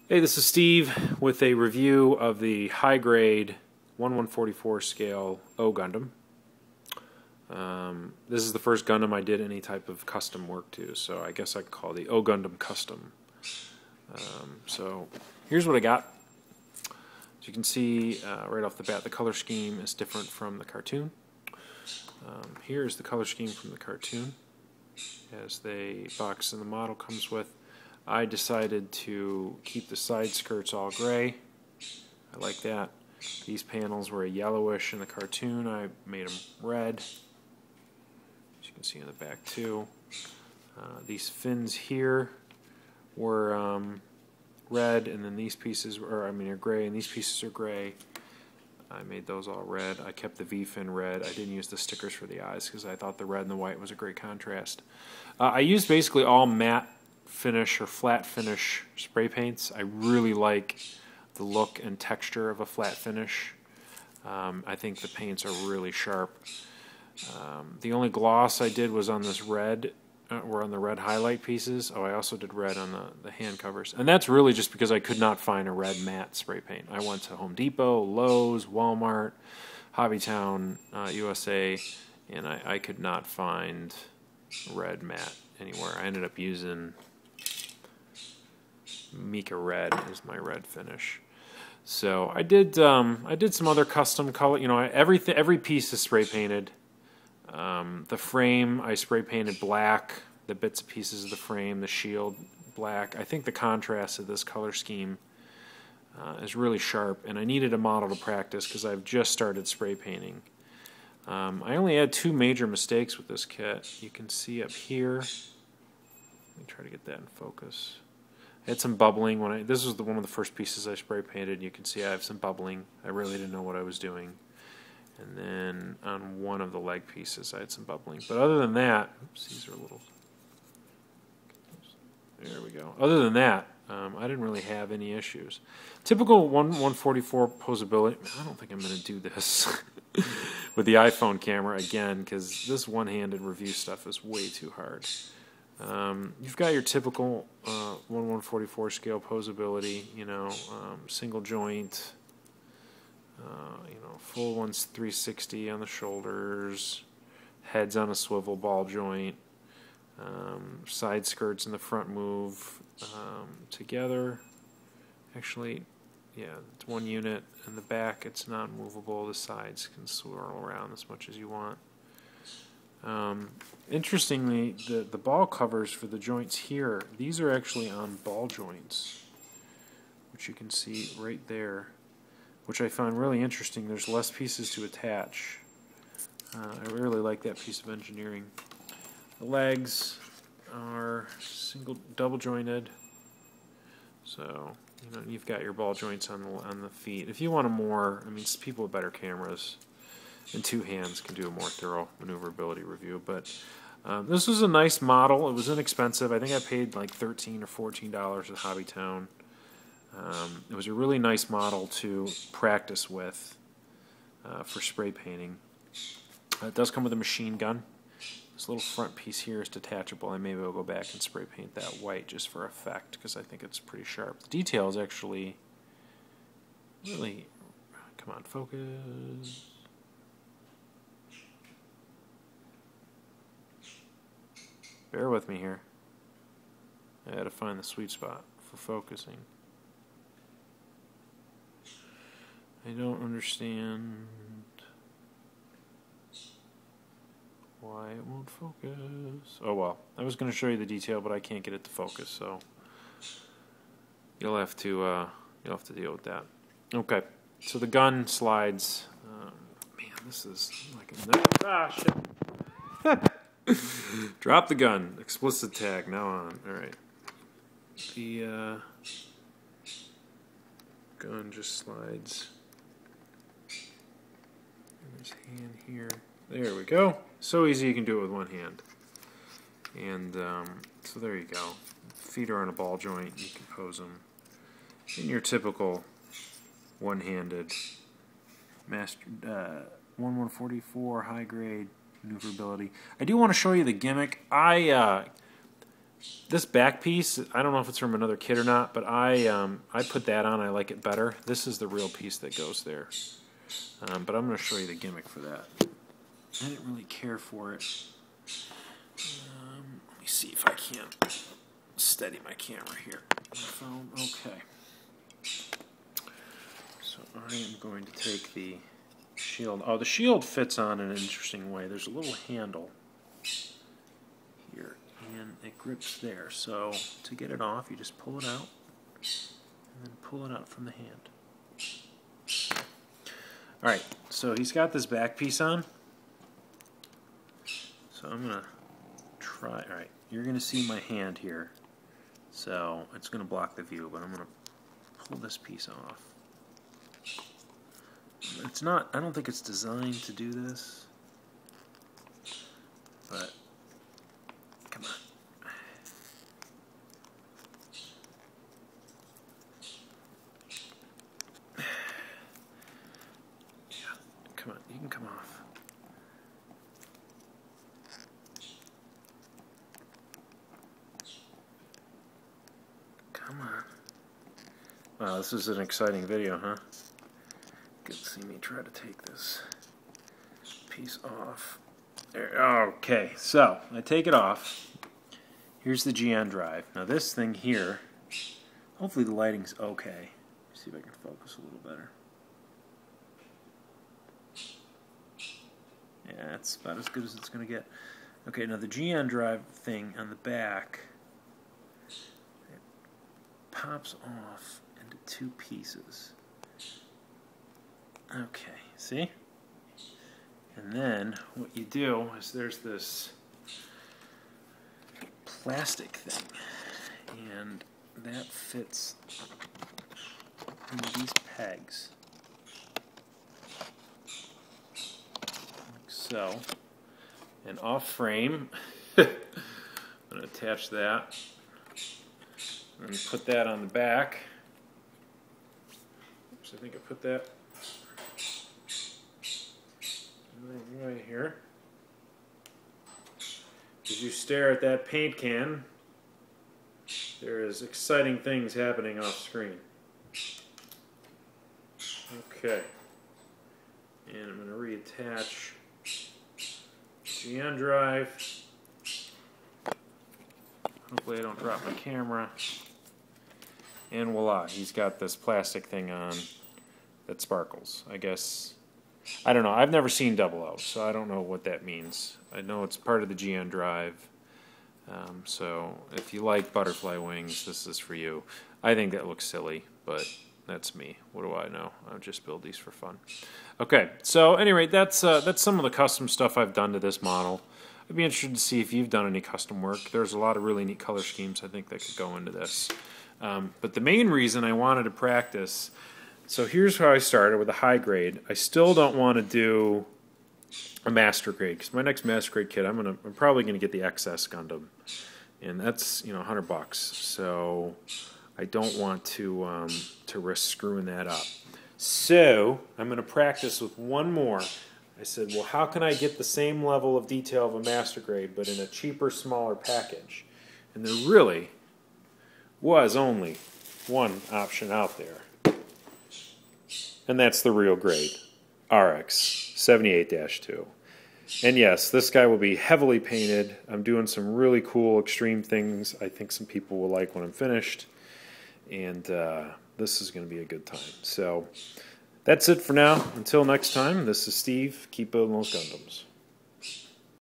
Hey, this is Steve with a review of the high-grade 1/144 scale O Gundam. This is the first Gundam I did any type of custom work to, so I guess I could call it the O Gundam Custom. So here's what I got. As you can see right off the bat, the color scheme is different from the cartoon. Here's the color scheme from the cartoon, as the box and the model comes with. I decided to keep the side skirts all gray. I like that. These panels were a yellowish in the cartoon. I made them red, as you can see in the back too. These fins here were red, and then these pieces are gray, and these pieces are gray. I made those all red. I kept the V-fin red. I didn't use the stickers for the eyes because I thought the red and the white was a great contrast. I used basically all matte finish or flat finish spray paints. I really like the look and texture of a flat finish. I think the paints are really sharp. The only gloss I did was on this red, or on the red highlight pieces. Oh, I also did red on the hand covers. And that's really just because I could not find a red matte spray paint. I went to Home Depot, Lowe's, Walmart, Hobbytown, USA, and I could not find red matte anywhere. I ended up using Mica Red as my red finish. So I did some other custom color. You know, every piece is spray painted. The frame I spray painted black. The bits and pieces of the frame, the shield black. I think the contrast of this color scheme is really sharp, and I needed a model to practice because I've just started spray painting. I only had two major mistakes with this kit. You can see up here. Let me try to get that in focus. I had some bubbling when this was one of the first pieces I spray painted. You can see I have some bubbling. I really didn't know what I was doing. And then on one of the leg pieces I had some bubbling. But other than that, oops, these are a little, there we go. Other than that, I didn't really have any issues. Typical 1/144 posability. I don't think I'm going to do this with the iPhone camera again, because this one-handed review stuff is way too hard. You've got your typical 1/144 scale posability, single joint, full 360 on the shoulders, heads on a swivel ball joint, side skirts in the front move together. Actually, yeah, it's one unit. In the back, it's not movable. The sides can swirl around as much as you want. Interestingly, the ball covers for the joints here, these are actually on ball joints, which you can see right there, which I found really interesting. There's less pieces to attach. I really like that piece of engineering. The legs are double jointed, so you've got your ball joints on the feet. If you want people with better cameras and two hands can do a more thorough maneuverability review. But this was a nice model. It was inexpensive. I think I paid like $13 or $14 at Hobbytown. It was a really nice model to practice with for spray painting. It does come with a machine gun. This little front piece here is detachable. I maybe will go back and spray paint that white just for effect, because I think it's pretty sharp. The detail is actually really, come on, focus. Bear with me here. I had to find the sweet spot for focusing. I don't understand why it won't focus. Oh well, I was going to show you the detail, but I can't get it to focus, so you'll have to deal with that. Okay, so the gun slides. Man, this is like a shit. Drop the gun. Explicit tag now on. Alright. The gun just slides. And his hand here. There we go. So easy you can do it with one hand. And so there you go. Feet are on a ball joint. You can pose them in your typical one-handed 1/144 high grade maneuverability. I do want to show you the gimmick. I This back piece, I don't know if it's from another kit or not, but I put that on. I like it better. This is the real piece that goes there. But I'm going to show you the gimmick for that. I didn't really care for it. Let me see if I can steady my camera here. Phone. Okay. So I am going to take the shield. Oh, the shield fits on in an interesting way. There's a little handle here, and it grips there. So to get it off, you just pull it out, and then pull it out from the hand. All right, so he's got this back piece on. So I'm going to try. All right, you're going to see my hand here. So it's going to block the view, but I'm going to pull this piece off. It's not, I don't think it's designed to do this, but come on. Yeah, come on, you can come off. Come on. Wow, this is an exciting video, huh? You can see me try to take this piece off. There. Okay, so I take it off. Here's the GN drive. Now this thing here, hopefully the lighting's okay. Let's see if I can focus a little better. Yeah, it's about as good as it's going to get. Okay, now the GN drive thing on the back, it pops off into two pieces. Okay, see? And then what you do is there's this plastic thing, and that fits into these pegs, like so. And off frame, I'm going to attach that and put that on the back. Oops, I think I put that right here. As you stare at that paint can, there is exciting things happening off screen. Okay. And I'm going to reattach GN drive. Hopefully I don't drop my camera. And voila, he's got this plastic thing on that sparkles. I guess, I don't know. I've never seen 00, so I don't know what that means. I know it's part of the GN drive. So if you like butterfly wings, this is for you. I think that looks silly, but that's me. What do I know? I'll just build these for fun. Okay, so anyway, that's some of the custom stuff I've done to this model. I'd be interested to see if you've done any custom work. There's a lot of really neat color schemes I think that could go into this. But the main reason I wanted to practice, so here's how I started with a high grade. I still don't want to do a master grade, because my next master grade kit, I'm probably gonna get the XS Gundam, and that's $100. So I don't want to risk screwing that up. So I'm going to practice with one more. I said, well, how can I get the same level of detail of a master grade, but in a cheaper, smaller package? And there really was only one option out there, and that's the real grade, RX 78-2. And yes, this guy will be heavily painted. I'm doing some really cool extreme things I think some people will like when I'm finished. And this is going to be a good time. So that's it for now. Until next time, this is Steve. Keep building those Gundams.